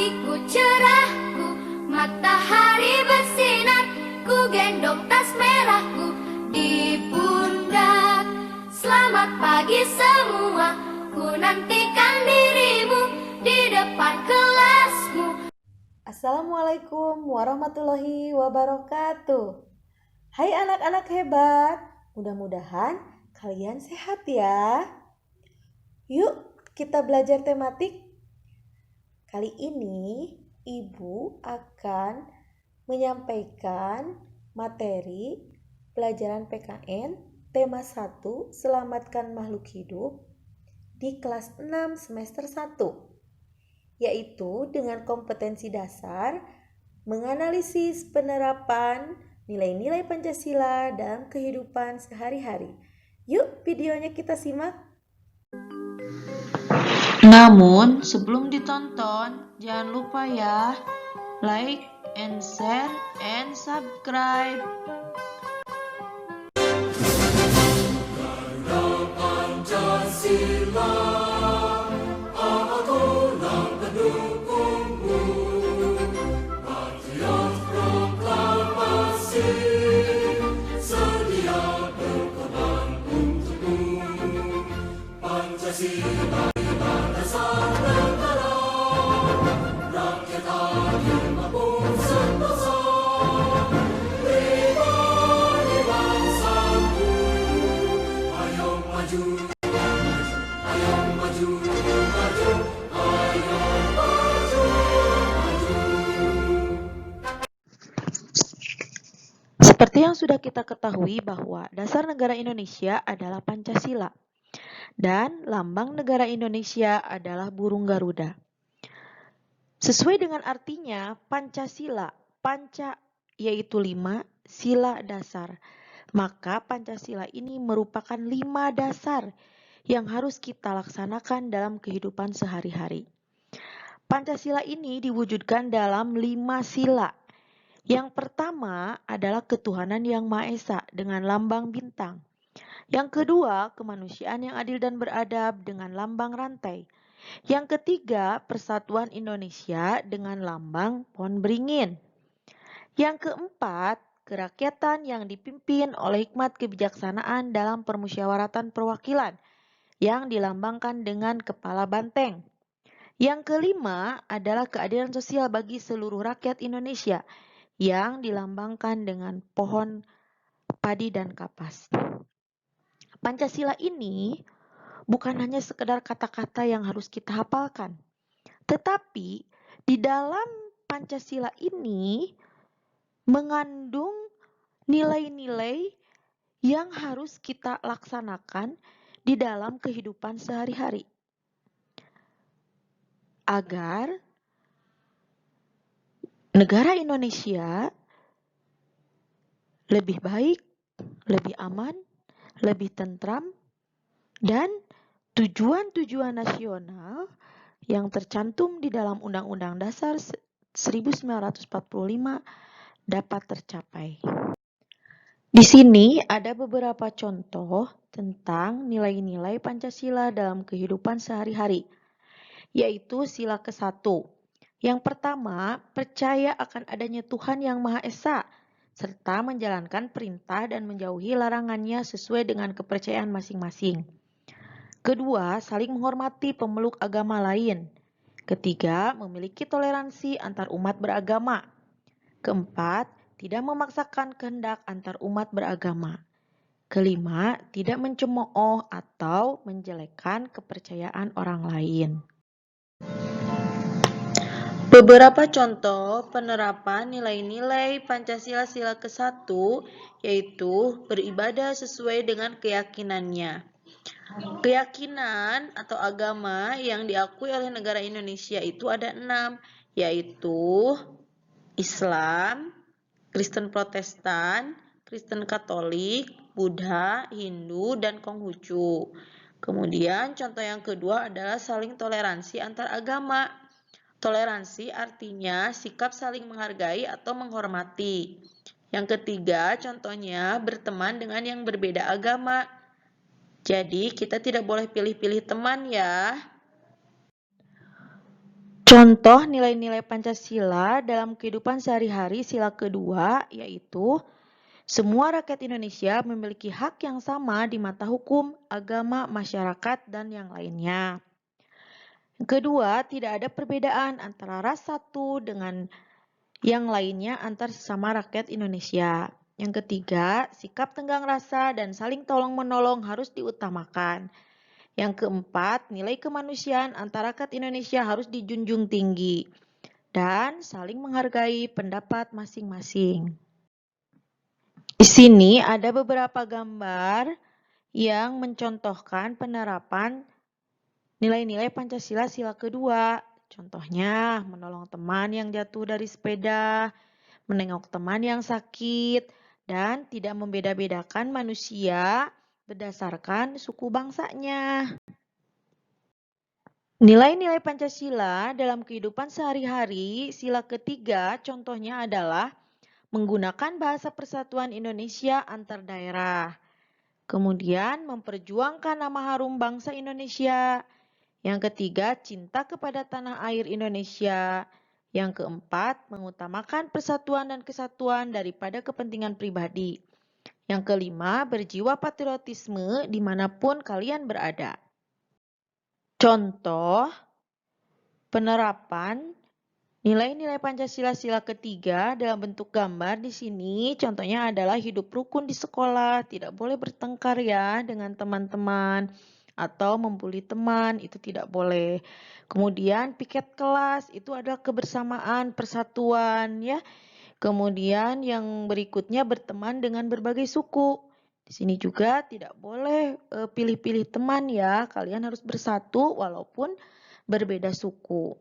pagiku cerahku, matahari bersinar, ku gendong tas merahku di pundak. Selamat pagi semua, ku nantikan dirimu di depan kelasmu. Assalamualaikum warahmatullahi wabarakatuh. Hai anak-anak hebat, mudah-mudahan kalian sehat ya. Yuk kita belajar tematik. Kali ini Ibu akan menyampaikan materi pelajaran PKN tema 1 Selamatkan Makhluk Hidup di kelas 6 semester 1, yaitu dengan kompetensi dasar menganalisis penerapan nilai-nilai Pancasila dalam kehidupan sehari-hari. Yuk videonya kita simak. Namun, sebelum ditonton, jangan lupa ya, like and share and subscribe. Seperti yang sudah kita ketahui bahwa dasar negara Indonesia adalah Pancasila dan lambang negara Indonesia adalah burung Garuda. Sesuai dengan artinya, Pancasila, panca yaitu 5, sila dasar. Maka Pancasila ini merupakan 5 dasar yang harus kita laksanakan dalam kehidupan sehari-hari. Pancasila ini diwujudkan dalam 5 sila. Yang pertama adalah ketuhanan yang Maha Esa dengan lambang bintang. Yang kedua, kemanusiaan yang adil dan beradab dengan lambang rantai. Yang ketiga, persatuan Indonesia dengan lambang pohon beringin. Yang keempat, kerakyatan yang dipimpin oleh hikmat kebijaksanaan dalam permusyawaratan perwakilan yang dilambangkan dengan kepala banteng. Yang kelima adalah keadilan sosial bagi seluruh rakyat Indonesia yang dilambangkan dengan pohon padi dan kapas. Pancasila ini bukan hanya sekedar kata-kata yang harus kita hafalkan, tetapi di dalam Pancasila ini mengandung nilai-nilai yang harus kita laksanakan di dalam kehidupan sehari-hari agar negara Indonesia lebih baik, lebih aman, lebih tentram, dan tujuan-tujuan nasional yang tercantum di dalam Undang-Undang Dasar 1945 dapat tercapai. Di sini ada beberapa contoh tentang nilai-nilai Pancasila dalam kehidupan sehari-hari, yaitu sila ke-1. Yang pertama, percaya akan adanya Tuhan yang Maha Esa, serta menjalankan perintah dan menjauhi larangannya sesuai dengan kepercayaan masing-masing. Kedua, saling menghormati pemeluk agama lain. Ketiga, memiliki toleransi antar umat beragama. Keempat, tidak memaksakan kehendak antar umat beragama. Kelima, tidak mencemooh atau menjelekkan kepercayaan orang lain. Beberapa contoh penerapan nilai-nilai Pancasila sila ke-1 yaitu beribadah sesuai dengan keyakinannya. Keyakinan atau agama yang diakui oleh negara Indonesia itu ada 6, yaitu Islam, Kristen Protestan, Kristen Katolik, Buddha, Hindu, dan Konghucu. Kemudian contoh yang kedua adalah saling toleransi antar agama. Toleransi artinya sikap saling menghargai atau menghormati. Yang ketiga, contohnya berteman dengan yang berbeda agama. Jadi, kita tidak boleh pilih-pilih teman ya. Contoh nilai-nilai Pancasila dalam kehidupan sehari-hari sila kedua yaitu semua rakyat Indonesia memiliki hak yang sama di mata hukum, agama, masyarakat, dan yang lainnya. Yang kedua, tidak ada perbedaan antara ras satu dengan yang lainnya antar sesama rakyat Indonesia. Yang ketiga, sikap tenggang rasa dan saling tolong-menolong harus diutamakan. Yang keempat, nilai kemanusiaan antara rakyat Indonesia harus dijunjung tinggi dan saling menghargai pendapat masing-masing. Di sini ada beberapa gambar yang mencontohkan penerapan nilai-nilai Pancasila sila kedua. Contohnya, menolong teman yang jatuh dari sepeda, menengok teman yang sakit, dan tidak membeda-bedakan manusia berdasarkan suku bangsanya. Nilai-nilai Pancasila dalam kehidupan sehari-hari sila ketiga contohnya adalah menggunakan bahasa persatuan Indonesia antar daerah. Kemudian memperjuangkan nama harum bangsa Indonesia. Yang ketiga, cinta kepada tanah air Indonesia. Yang keempat, mengutamakan persatuan dan kesatuan daripada kepentingan pribadi. Yang kelima, berjiwa patriotisme dimanapun kalian berada. Contoh penerapan nilai-nilai Pancasila sila ketiga dalam bentuk gambar di sini contohnya adalah hidup rukun di sekolah, tidak boleh bertengkar ya dengan teman-teman atau membuli teman, itu tidak boleh. Kemudian piket kelas itu adalah kebersamaan, persatuan ya. Kemudian yang berikutnya berteman dengan berbagai suku. Di sini juga tidak boleh pilih-pilih teman ya, kalian harus bersatu walaupun berbeda suku.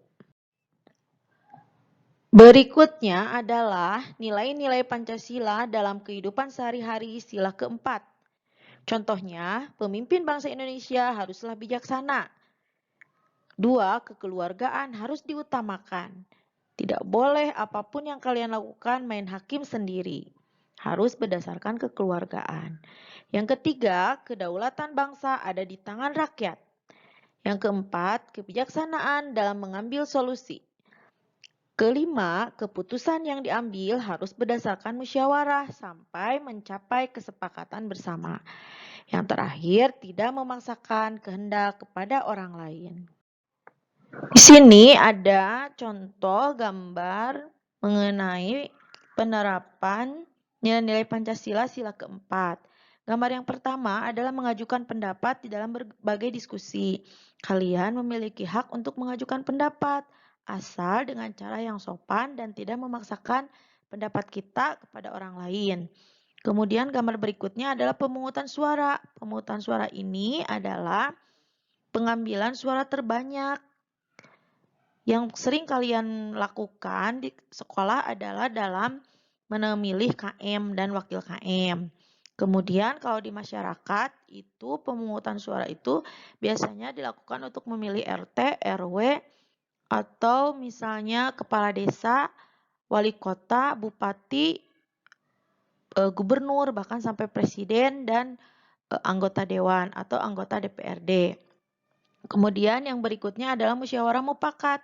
Berikutnya adalah nilai-nilai Pancasila dalam kehidupan sehari-hari sila keempat. Contohnya, pemimpin bangsa Indonesia haruslah bijaksana. 2. Kekeluargaan harus diutamakan. Tidak boleh apapun yang kalian lakukan main hakim sendiri. Harus berdasarkan kekeluargaan. Yang ketiga, kedaulatan bangsa ada di tangan rakyat. Yang keempat, kebijaksanaan dalam mengambil solusi. Kelima, keputusan yang diambil harus berdasarkan musyawarah sampai mencapai kesepakatan bersama. Yang terakhir, tidak memaksakan kehendak kepada orang lain. Di sini ada contoh gambar mengenai penerapan nilai-nilai Pancasila sila keempat. Gambar yang pertama adalah mengajukan pendapat di dalam berbagai diskusi. Kalian memiliki hak untuk mengajukan pendapat, asal dengan cara yang sopan dan tidak memaksakan pendapat kita kepada orang lain. Kemudian gambar berikutnya adalah pemungutan suara. Pemungutan suara ini adalah pengambilan suara terbanyak. Yang sering kalian lakukan di sekolah adalah dalam memilih KM dan wakil KM. Kemudian kalau di masyarakat itu pemungutan suara itu biasanya dilakukan untuk memilih RT, RW, atau misalnya kepala desa, wali kota, bupati, gubernur, bahkan sampai presiden dan anggota dewan atau anggota DPRD. Kemudian yang berikutnya adalah musyawarah mufakat.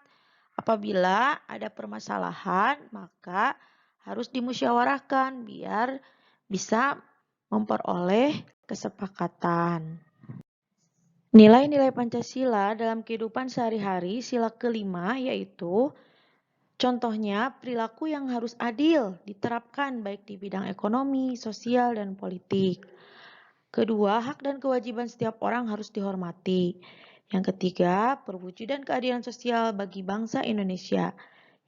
Apabila ada permasalahan, maka harus dimusyawarahkan biar bisa memperoleh kesepakatan. Nilai-nilai Pancasila dalam kehidupan sehari-hari sila kelima yaitu contohnya perilaku yang harus adil diterapkan baik di bidang ekonomi, sosial, dan politik. Kedua, hak dan kewajiban setiap orang harus dihormati. Yang ketiga, perwujudan keadilan sosial bagi bangsa Indonesia.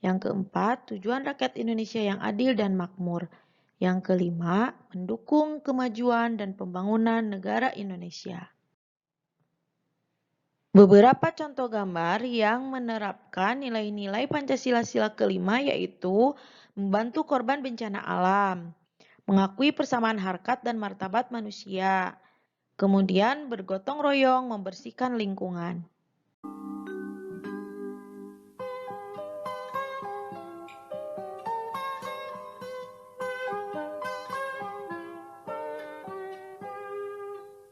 Yang keempat, tujuan rakyat Indonesia yang adil dan makmur. Yang kelima, mendukung kemajuan dan pembangunan negara Indonesia. Beberapa contoh gambar yang menerapkan nilai-nilai Pancasila sila kelima yaitu membantu korban bencana alam, mengakui persamaan harkat dan martabat manusia, kemudian bergotong royong membersihkan lingkungan.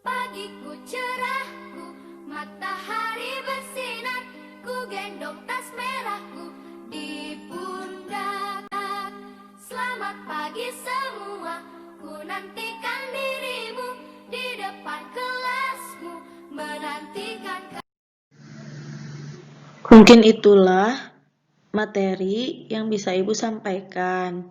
Pagiku cerah, matahari bersinar, ku gendong tas merah. Selamat pagi semua, ku nantikan dirimu di depan kelasmu, menantikan. Mungkin itulah materi yang bisa Ibu sampaikan.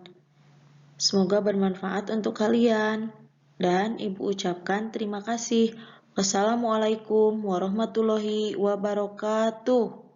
Semoga bermanfaat untuk kalian. Dan Ibu ucapkan terima kasih. Wassalamualaikum warahmatullahi wabarakatuh.